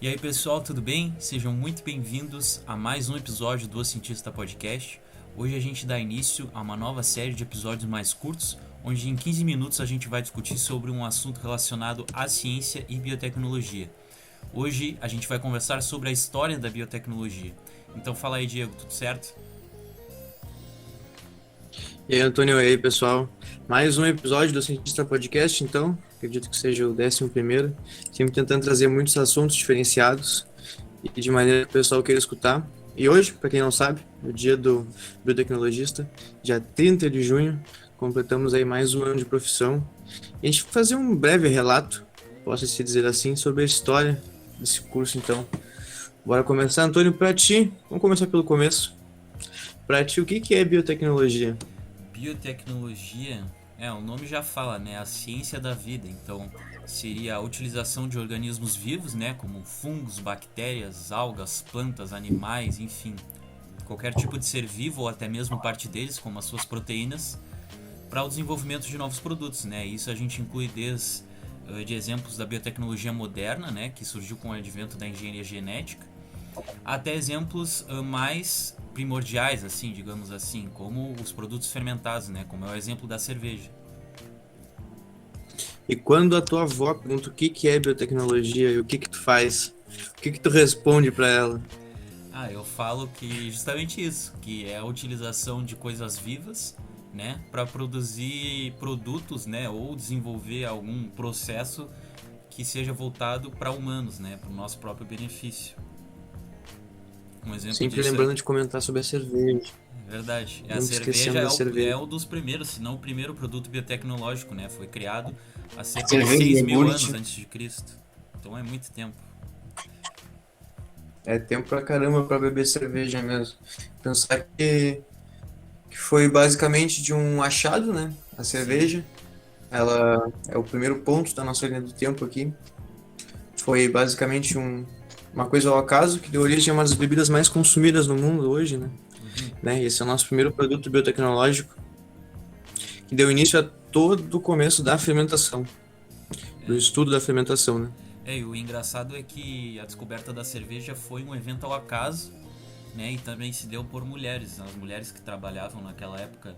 E aí pessoal, tudo bem? Sejam muito bem-vindos a mais um episódio do O Cientista Podcast. Hoje a gente dá início a uma nova série de episódios mais curtos, onde em 15 minutos a gente vai discutir sobre um assunto relacionado à ciência e biotecnologia. Hoje a gente vai conversar sobre a história da biotecnologia. Então fala aí, Diego, tudo certo? E aí, Antônio, e aí, pessoal? Mais um episódio do Cientista Podcast, então. Acredito que seja o 11º. Sempre tentando trazer muitos assuntos diferenciados e de maneira que o pessoal queira escutar. E hoje, para quem não sabe, é o dia do biotecnologista, dia 30 de junho, completamos aí mais um ano de profissão. E a gente vai fazer um breve relato, posso se dizer assim, sobre a história desse curso, então. Bora começar, Antônio, para ti. Vamos começar pelo começo. Para ti, o que é biotecnologia? Biotecnologia, o nome já fala, né? A ciência da vida. Então, seria a utilização de organismos vivos, né? Como fungos, bactérias, algas, plantas, animais, enfim. Qualquer tipo de ser vivo ou até mesmo parte deles, como as suas proteínas, para o desenvolvimento de novos produtos, né? Isso a gente inclui desde de exemplos da biotecnologia moderna, né? Que surgiu com o advento da engenharia genética, até exemplos mais primordiais, assim, digamos assim, como os produtos fermentados, né? Como é o exemplo da cerveja. E quando a tua avó pergunta o que é biotecnologia e o que tu faz, o que tu responde para ela? Eu falo que justamente isso, que é a utilização de coisas vivas, né, para produzir produtos, né, ou desenvolver algum processo que seja voltado para humanos, né, para o nosso próprio benefício. Um exemplo Sempre disso é lembrando de comentar sobre a cerveja. verdade. A Nunca cerveja esquecendo da é cerveja. um dos primeiros, se não o primeiro produto biotecnológico, né? Foi criado há cerca de Cerveja, 6.000 anos iogurte. antes de Cristo. Então é muito tempo. É tempo pra caramba pra beber cerveja mesmo. Pensar que foi basicamente de um achado, né? A Sim, cerveja. Ela é o primeiro ponto da nossa linha do tempo aqui. Foi basicamente uma coisa ao acaso que deu origem a uma das bebidas mais consumidas no mundo hoje, né? Esse é o nosso primeiro produto biotecnológico que deu início a todo o começo da fermentação, do estudo da fermentação, né? e o engraçado é que a descoberta da cerveja foi um evento ao acaso, né? E também se deu por mulheres. As mulheres que trabalhavam naquela época,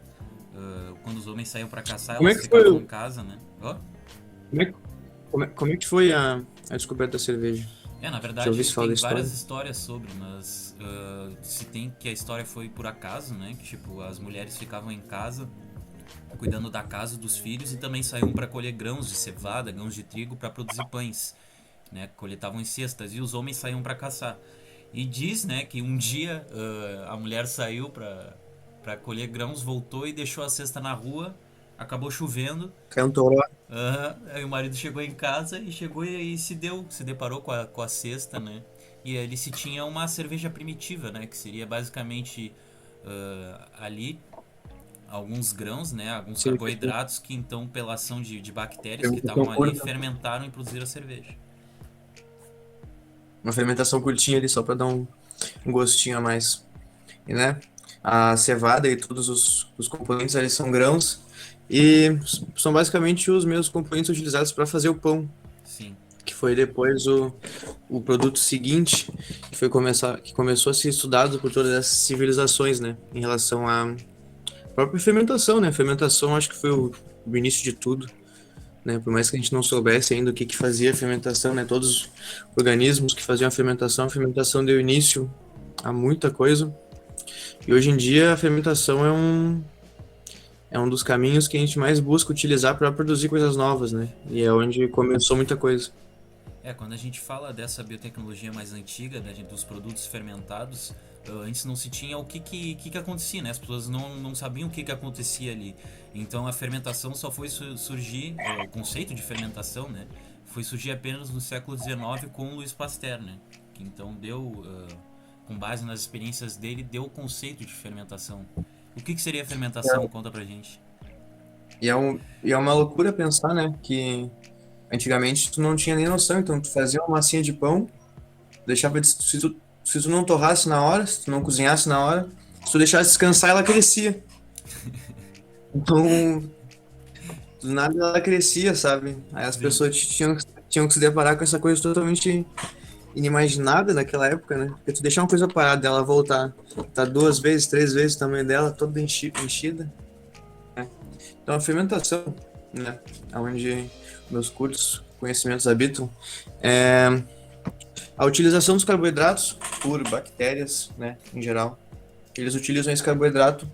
quando os homens saíam para caçar, Como é elas que foi, ficavam em casa, né? Oh? como é, como é que foi a descoberta da cerveja? Na Já ouvi verdade se falar tem da várias história? histórias sobre, mas se tem que a história foi por acaso, né? Que tipo, as mulheres ficavam em casa cuidando da casa dos filhos e também saíam para colher grãos de cevada, grãos de trigo para produzir pães, né? Coletavam em cestas e os homens saíam para caçar. E diz, né, que um dia a mulher saiu para colher grãos, voltou e deixou a cesta na rua, acabou chovendo. Caiu um toró. Aí o marido chegou em casa e chegou e se deparou com a cesta, né? E ali se tinha uma cerveja primitiva, né? Que seria basicamente ali alguns grãos, né? Alguns Cerveja, carboidratos que então, pela ação de bactérias que fermentação estavam ali, curta. fermentaram e produziram a cerveja. Uma fermentação curtinha ali só para dar um gostinho a mais. E, né? A cevada e todos os componentes ali são grãos e são basicamente os mesmos componentes utilizados para fazer o pão, Sim. que foi depois o produto seguinte que começou a ser estudado por todas essas civilizações, né? Em relação à própria fermentação, né? A fermentação acho que foi o início de tudo, né? Por mais que a gente não soubesse ainda o que fazia a fermentação, né? Todos os organismos que faziam a fermentação deu início a muita coisa. E hoje em dia a fermentação é um dos caminhos que a gente mais busca utilizar para produzir coisas novas, né? E é onde começou muita coisa. Quando a gente fala dessa biotecnologia mais antiga, né, dos produtos fermentados, antes não se tinha o que acontecia, né? As pessoas não sabiam o que acontecia ali. Então a fermentação só foi surgir, o conceito de fermentação, né? Foi surgir apenas no século XIX com Louis Pasteur, né? Que então deu, com base nas experiências dele, deu o conceito de fermentação. O que seria a fermentação? Conta pra gente. E é uma loucura pensar, né? Que antigamente tu não tinha nem noção, então tu fazia uma massinha de pão, deixava se tu não torrasse na hora, se tu não cozinhasse na hora, se tu deixasse descansar, ela crescia. Então, do nada ela crescia, sabe? Aí as Sim. pessoas tinham que se deparar com essa coisa totalmente inimaginável naquela época, né? Porque tu deixar uma coisa parada, ela voltar, tá 2 vezes, 3 vezes o tamanho dela, toda enchida, né? Então a fermentação, né? Onde meus cursos, conhecimentos habitam, é a utilização dos carboidratos por bactérias, né? Em geral, eles utilizam esse carboidrato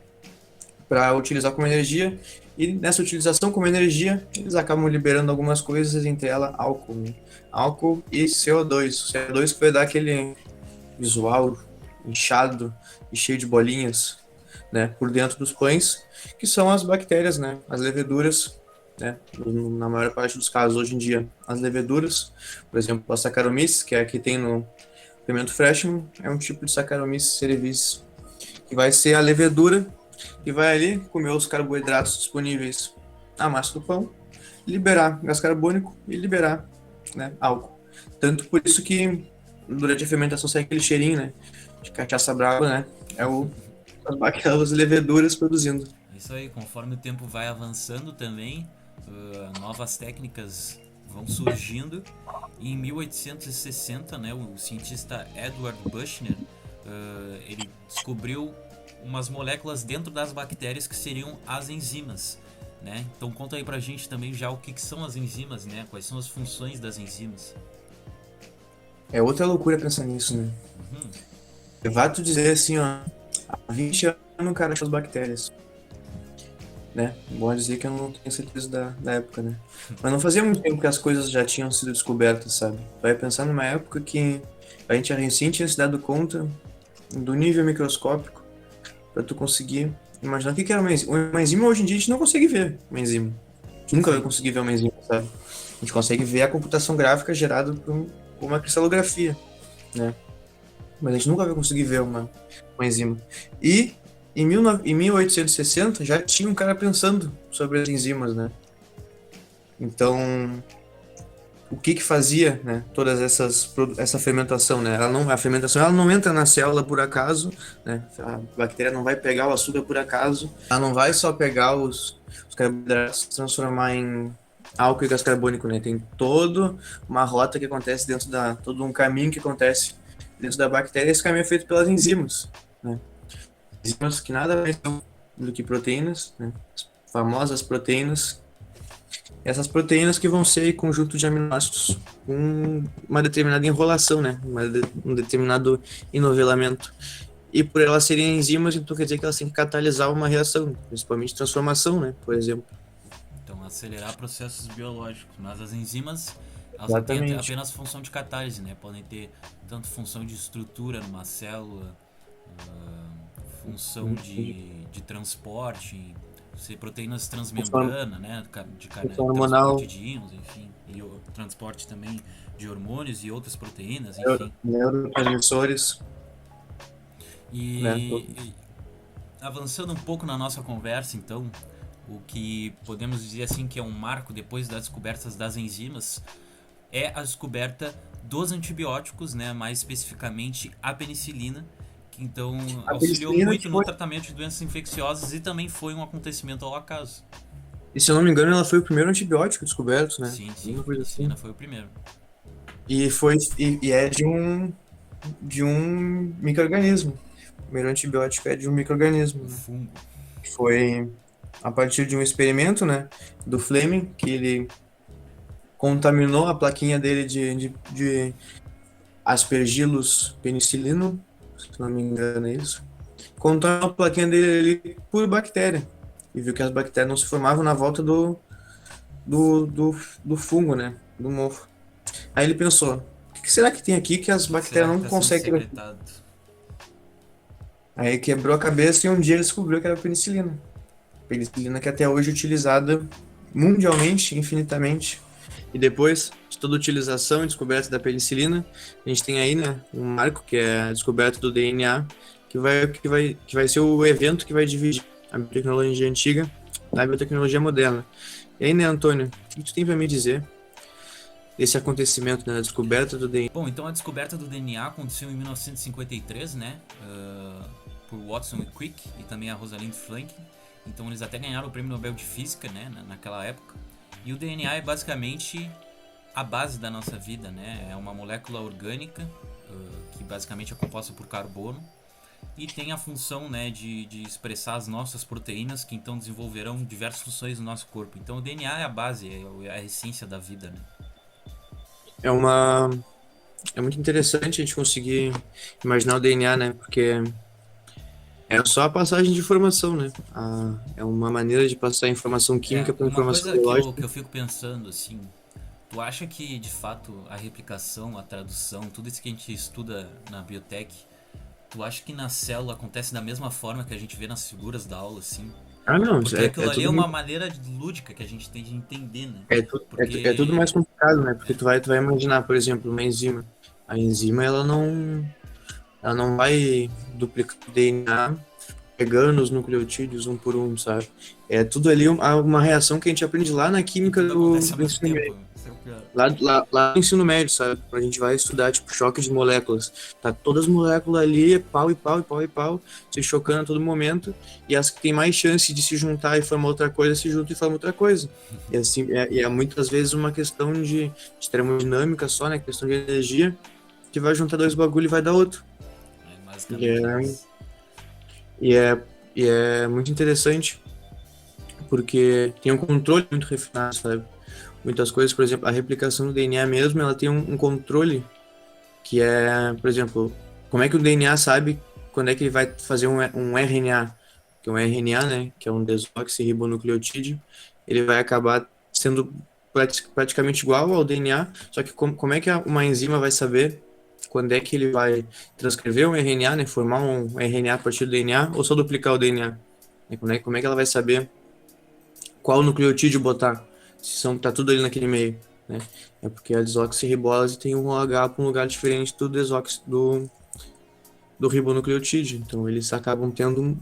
para utilizar como energia, e nessa utilização como energia, eles acabam liberando algumas coisas, entre elas álcool, né? Álcool e CO2. O CO2 que vai dar aquele visual inchado e cheio de bolinhas, né, por dentro dos pães, que são as bactérias, né, as leveduras, né, na maior parte dos casos hoje em dia, as leveduras, por exemplo, a Saccharomyces, que é a que tem no fermento Freshman, é um tipo de Saccharomyces cerevisiae, que vai ser a levedura que vai ali comer os carboidratos disponíveis na massa do pão, liberar gás carbônico e liberar, né, álcool. Tanto por isso que durante a fermentação sai aquele cheirinho, né, de cachaça brava, né, é aquelas leveduras produzindo. Isso aí, conforme o tempo vai avançando também, novas técnicas vão surgindo. E em 1860, né, o cientista Edward Buchner, ele descobriu umas moléculas dentro das bactérias que seriam as enzimas, né? Então conta aí pra gente também já o que são as enzimas, né? Quais são as funções das enzimas. É outra loucura pensar nisso, né? Vai tu dizer assim, ó, há 20 anos o cara achou as bactérias, né? Bom dizer que eu não tenho certeza da época, né? Mas não fazia muito tempo que as coisas já tinham sido descobertas, sabe? Vai pensar numa época que a gente recém tinha se dado conta do nível microscópico para tu conseguir imaginar o que era uma enzima. Uma enzima hoje em dia a gente não consegue ver uma enzima. A gente nunca vai conseguir ver uma enzima, sabe? A gente consegue ver a computação gráfica gerada por uma cristalografia, né? Mas a gente nunca vai conseguir ver uma enzima. E em 1860 já tinha um cara pensando sobre as enzimas, né? Então, o que fazia, né, essa fermentação, né? A fermentação ela não entra na célula por acaso, né? A bactéria não vai pegar o açúcar por acaso, ela não vai só pegar os carboidratos e transformar em álcool e gás carbônico, né? Tem toda uma rota que acontece todo um caminho que acontece dentro da bactéria, e esse caminho é feito pelas enzimas, né? Enzimas que nada mais são do que proteínas, né? As famosas proteínas. Essas proteínas que vão ser conjunto de aminoácidos com uma determinada enrolação, né? Um determinado enovelamento. E por elas serem enzimas, então quer dizer que elas têm que catalisar uma reação, principalmente transformação, né? Por exemplo. Então, acelerar processos biológicos. Mas as enzimas, elas não têm Exatamente. apenas função de catálise, né? Podem ter tanto função de estrutura numa célula, função de transporte, ser proteínas transmembrana, né? Função Transporte hormonal, de íons, enfim. E o transporte também de hormônios e outras proteínas, enfim. neurotransmissores, né? E avançando um pouco na nossa conversa, então, o que podemos dizer assim que é um marco depois das descobertas das enzimas é a descoberta dos antibióticos, né, mais especificamente a penicilina, que então A auxiliou penicilina muito que no foi, tratamento de doenças infecciosas e também foi um acontecimento ao acaso. e se eu não me engano, ela foi o primeiro antibiótico descoberto, né? Sim, sim, Uma a coisa assim. penicilina foi o primeiro. E é de um micro-organismo. O primeiro antibiótico é de um micro-organismo, Um né? fungo. Foi a partir de um experimento, né, do Fleming, que ele contaminou a plaquinha dele de Aspergillus penicillinum, se não me engano é isso. Contaminou a plaquinha dele ali por bactéria. E viu que as bactérias não se formavam na volta do, do, do fungo, né, do mofo. Aí ele pensou, o que será que tem aqui que as O que será bactérias que não está sendo conseguem? secretado? Aí quebrou a cabeça e um dia ele descobriu que era penicilina. Penicilina que até hoje é utilizada mundialmente, infinitamente. E depois de toda a utilização e descoberta da penicilina, a gente tem aí, né, um marco que é a descoberta do DNA, que vai ser o evento que vai dividir a biotecnologia antiga da biotecnologia moderna. E aí, né, Antônio, o que tu tem para me dizer desse acontecimento, né, da descoberta do DNA? Bom, então a descoberta do DNA aconteceu em 1953, né? Por Watson e Crick e também a Rosalind Franklin. Então eles até ganharam o Prêmio Nobel de Física, né? Naquela época. E o DNA é basicamente a base da nossa vida, né? É uma molécula orgânica que basicamente é composta por carbono e tem a função, né, de expressar as nossas proteínas que então desenvolverão diversas funções no nosso corpo. Então o DNA é a base, é a essência da vida, né? É uma É muito interessante a gente conseguir imaginar o DNA, né? Porque é só a passagem de informação, né? É uma maneira de passar informação É, química para uma informação coisa que eu, biológica. que eu fico pensando, assim, tu acha que de fato a replicação, a tradução, tudo isso que a gente estuda na biotech, tu acha que na célula acontece da mesma forma que a gente vê nas figuras da aula, assim? Ah, não, Porque aquilo é ali é tudo uma muito, maneira lúdica que a gente tem de entender, né? é tudo Porque. mais complicado, né? Porque tu vai imaginar, por exemplo, uma enzima. A enzima, ela não vai duplicar o DNA pegando os nucleotídeos um por um, sabe? É tudo ali uma reação que a gente aprende lá na E química tudo acontece ao do mesmo ensino tempo. médio. Isso é o pior. Lá no ensino médio, sabe? Quando a gente vai estudar, tipo, choque de moléculas. Tá todas as moléculas ali, pau e pau e pau e pau, se chocando a todo momento. E as que têm mais chance de se juntar e formar outra coisa, se juntam e formam outra coisa. E assim, é muitas vezes uma questão de termodinâmica só, né? Questão de energia, que vai juntar dois bagulho e vai dar outro. É E basicamente é, isso. e é, e é muito interessante, porque tem um controle muito refinado, sabe? Muitas coisas, por exemplo, a replicação do DNA mesmo, ela tem um controle que é, por exemplo, como é que o DNA sabe quando é que ele vai fazer um RNA, que é um RNA, né, que é um desoxirribonucleotídeo, ele vai acabar sendo praticamente igual ao DNA, só que como é que uma enzima vai saber quando é que ele vai transcrever um RNA, né, formar um RNA a partir do DNA, ou só duplicar o DNA? Como é que ela vai saber qual nucleotídeo botar, se tá tudo ali naquele meio, né? É porque a desoxirribose tem um OH para um lugar diferente do ribonucleotídeo. Então eles acabam tendo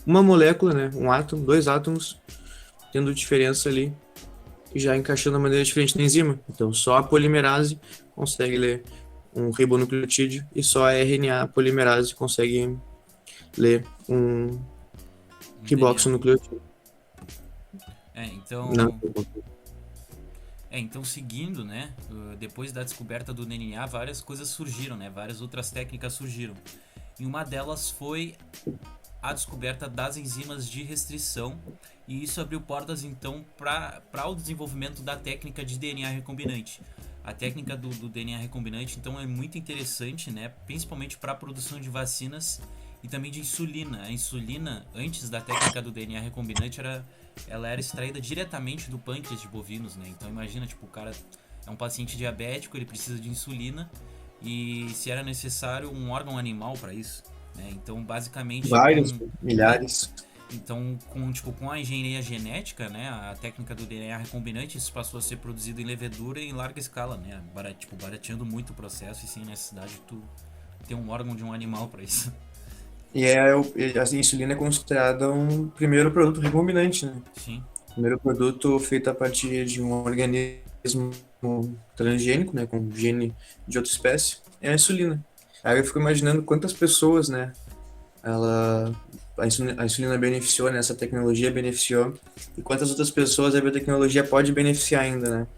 uma molécula, né? Um átomo, dois átomos, tendo diferença ali e já encaixando a maneira diferente na enzima. Então só a polimerase consegue ler um ribonucleotídeo e só a RNA polimerase consegue ler um Um DNA. riboxonucleotídeo. É, Não, então. Então seguindo, né? Depois da descoberta do DNA, várias coisas surgiram, né? Várias outras técnicas surgiram. E uma delas foi a descoberta das enzimas de restrição, e isso abriu portas então para o desenvolvimento da técnica de DNA recombinante. A técnica do DNA recombinante então é muito interessante, né? Principalmente para a produção de vacinas e também de insulina. A insulina, antes da técnica do DNA recombinante, ela era extraída diretamente do pâncreas de bovinos, né? Então imagina, tipo, o cara é um paciente diabético, ele precisa de insulina e se era necessário um órgão animal para isso, né? Então basicamente vários, com é, milhares. então com a engenharia genética, né, a técnica do DNA recombinante, isso passou a ser produzido em levedura em larga escala, né, barateando muito o processo e sem necessidade de tu ter um órgão de um animal para isso. A insulina é considerada um primeiro produto recombinante, né? Sim. Primeiro produto feito a partir de um organismo transgênico, né? Com gene de outra espécie, é a insulina. Aí eu fico imaginando quantas pessoas, né? Ela, a insulina beneficiou, né? Essa tecnologia beneficiou. E quantas outras pessoas a biotecnologia pode beneficiar ainda, né?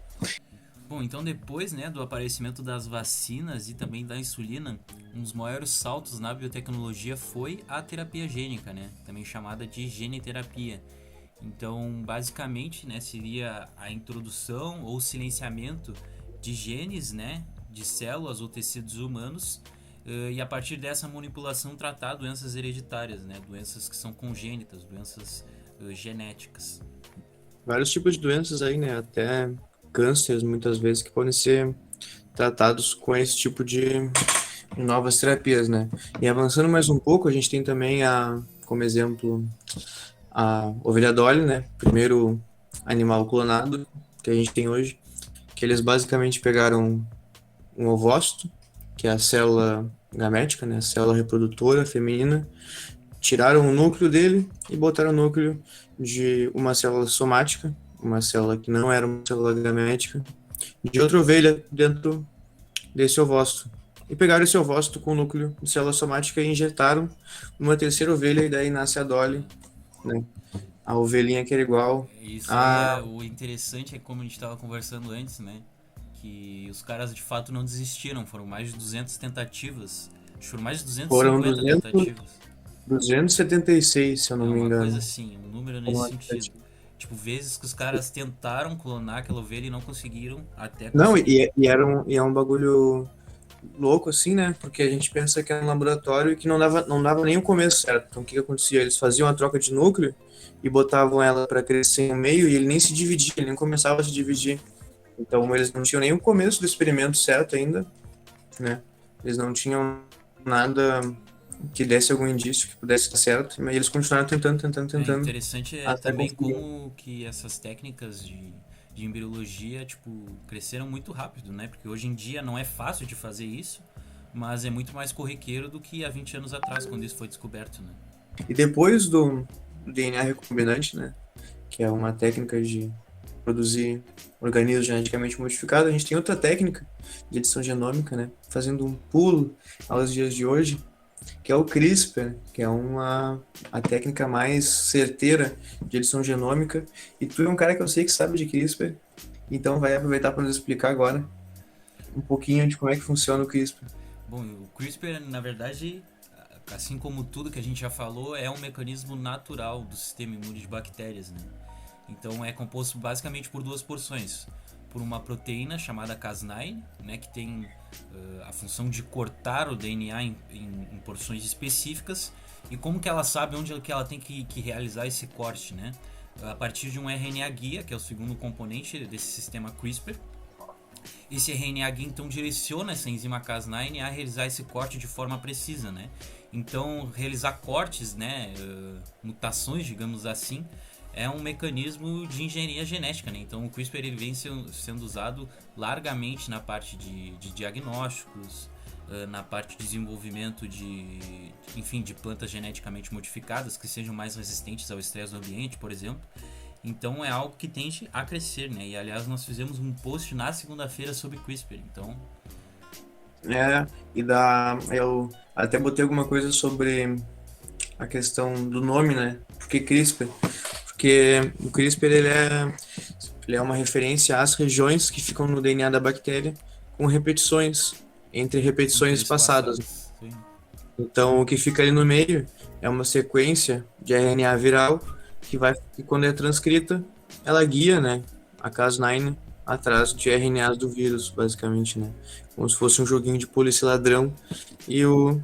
Bom, então depois, né, do aparecimento das vacinas e também da insulina, um dos maiores saltos na biotecnologia foi a terapia gênica, né, também chamada de geniterapia. Então, basicamente, né, seria a introdução ou silenciamento de genes, né, de células ou tecidos humanos, e a partir dessa manipulação tratar doenças hereditárias, né, doenças que são congênitas, doenças genéticas. Vários tipos de doenças aí, né? Até cânceres, muitas vezes, que podem ser tratados com esse tipo de novas terapias, né? E avançando mais um pouco, a gente tem também como exemplo, a ovelha Dolly, né? Primeiro animal clonado que a gente tem hoje, que eles basicamente pegaram um ovócito, que é a célula gamética, né? A célula reprodutora feminina, tiraram o núcleo dele e botaram o núcleo de uma célula somática, uma célula que não era uma célula gamética, de outra ovelha dentro desse ovócito. E pegaram esse ovócito com o núcleo de célula somática e injetaram uma terceira ovelha, e daí nasce a Dolly, né? A ovelhinha que era igual Isso aí a. é o interessante, é como a gente estava conversando antes, né? que os caras de fato não desistiram, foram mais de 200 tentativas, acho que foram mais de Foram 250 tentativas. 276, se eu não É me uma coisa engano. assim, um número Foram nesse uma sentido. tentativa. Tipo, vezes que os caras tentaram clonar aquela ovelha e não conseguiram, até Não, conseguir. e é um bagulho louco, assim, né? Porque a gente pensa que é um laboratório que não dava nem o começo certo. Então, o que que acontecia? Eles faziam a troca de núcleo e botavam ela para crescer no meio e ele nem se dividia, ele nem começava a se dividir. Então, eles não tinham nem o começo do experimento certo ainda, né? Eles não tinham nada que desse algum indício que pudesse dar certo, mas eles continuaram É tentando, interessante é até também conseguir. como que essas técnicas de embriologia, tipo, cresceram muito rápido, né? Porque hoje em dia não é fácil de fazer isso, mas é muito mais corriqueiro do que há 20 anos atrás, quando isso foi descoberto, né? E depois do DNA recombinante, né? Que é uma técnica de produzir organismos geneticamente modificados, a gente tem outra técnica de edição genômica, né? Fazendo um pulo aos dias de hoje, que é o CRISPR, que é a técnica mais certeira de edição genômica. E tu é um cara que eu sei que sabe de CRISPR, então vai aproveitar para nos explicar agora um pouquinho de como é que funciona o CRISPR. Bom, o CRISPR, na verdade, assim como tudo que a gente já falou, é um mecanismo natural do sistema imune de bactérias, né? Então é composto basicamente por duas porções. Por uma proteína chamada Cas9, né, que tem a função de cortar o DNA em porções específicas. E como que ela sabe onde que ela tem que realizar esse corte, né? A partir de um RNA guia, que é o segundo componente desse sistema CRISPR. Esse RNA guia então direciona essa enzima Cas9 a realizar esse corte de forma precisa, né? Então realizar cortes, né, mutações, digamos assim, é um mecanismo de engenharia genética, né? Então o CRISPR ele vem sendo usado largamente na parte de diagnósticos, na parte de desenvolvimento enfim, de plantas geneticamente modificadas que sejam mais resistentes ao estresse do ambiente, por exemplo. Então é algo que tende a crescer, né? E aliás, nós fizemos um post na segunda-feira sobre CRISPR. Então, Eu até botei alguma coisa sobre a questão do nome, né? Por que CRISPR? Porque o CRISPR ele é uma referência às regiões que ficam no DNA da bactéria com repetições, entre repetições espaçadas. interespaçados. Sim. Então, o que fica ali no meio é uma sequência de RNA viral que quando é transcrita, ela guia, né, a Cas9 atrás de RNAs do vírus, basicamente, né? Como se fosse um joguinho de polícia e ladrão e o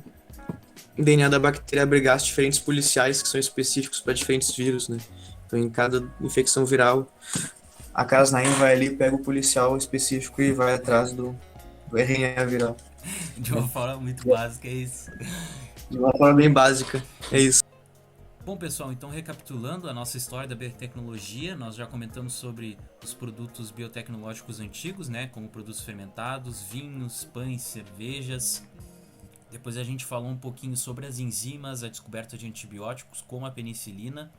DNA da bactéria abrigasse diferentes policiais que são específicos para diferentes vírus, né? Então, em cada infecção viral, a Cas9 vai ali, pega o policial específico e vai atrás do RNA viral, De uma né? forma muito básica, é isso. De uma forma bem básica, é isso. Bom, pessoal, então recapitulando a nossa história da biotecnologia, nós já comentamos sobre os produtos biotecnológicos antigos, né? Como produtos fermentados, vinhos, pães, cervejas. Depois a gente falou um pouquinho sobre as enzimas, a descoberta de antibióticos, como a penicilina.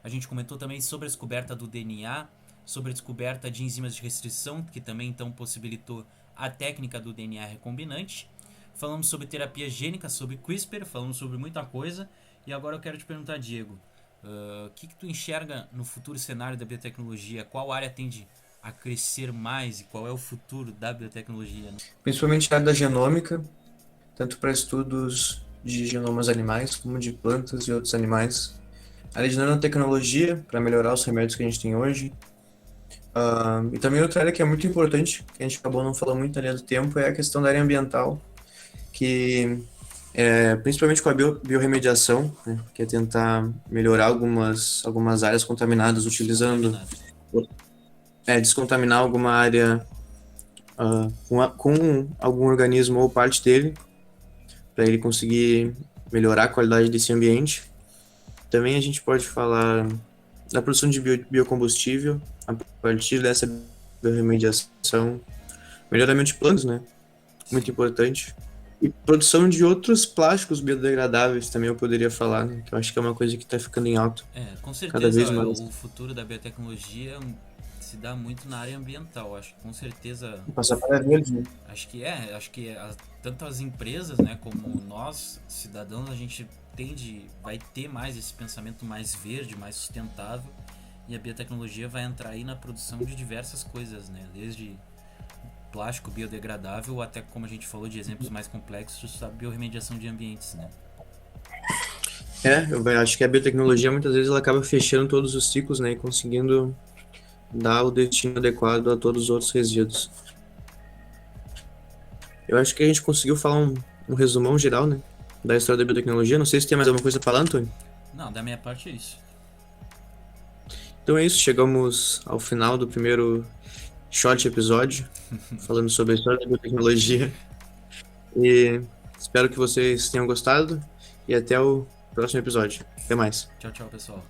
A gente comentou também sobre a descoberta do DNA, sobre a descoberta de enzimas de restrição, que também então possibilitou a técnica do DNA recombinante. Falamos sobre terapia gênica, sobre CRISPR, falamos sobre muita coisa. E agora eu quero te perguntar, Diego, o que tu enxerga no futuro cenário da biotecnologia? Qual área tende a crescer mais e qual é o futuro da biotecnologia, né? Principalmente a área da genômica, tanto para estudos de genomas animais como de plantas e outros animais. A área de nanotecnologia, para melhorar os remédios que a gente tem hoje. E também outra área que é muito importante, que a gente acabou não falando muito ali do tempo, é a questão da área ambiental, que principalmente com a biorremediação, né, que é tentar melhorar algumas áreas contaminadas utilizando, Contaminado. descontaminar alguma área com algum organismo ou parte dele, para ele conseguir melhorar a qualidade desse ambiente. Também a gente pode falar da produção de biocombustível a partir dessa biorremediação, melhoramento de plantas, né? Muito Sim. importante. E produção de outros plásticos biodegradáveis também eu poderia falar, né? Que eu acho que é uma coisa que está ficando em alta Com cada certeza vez mais. o futuro da biotecnologia se dá muito na área ambiental. Acho que com certeza, Passar para verde, né? acho que tanto as empresas, né, como nós, cidadãos, a gente vai ter mais esse pensamento mais verde, mais sustentável, e a biotecnologia vai entrar aí na produção de diversas coisas, né, desde plástico biodegradável, ou até, como a gente falou, de exemplos mais complexos, a biorremediação de ambientes, né? Eu acho que a biotecnologia muitas vezes ela acaba fechando todos os ciclos, né, e conseguindo dar o destino adequado a todos os outros resíduos. Eu acho que a gente conseguiu falar um resumão geral, né, da história da biotecnologia. Não sei se tem mais alguma coisa para falar, Antônio. Não, da minha parte é isso. Então é isso, chegamos ao final do primeiro short episódio, falando sobre a história da biotecnologia. E espero que vocês tenham gostado e até o próximo episódio. Até mais. Tchau, tchau, pessoal.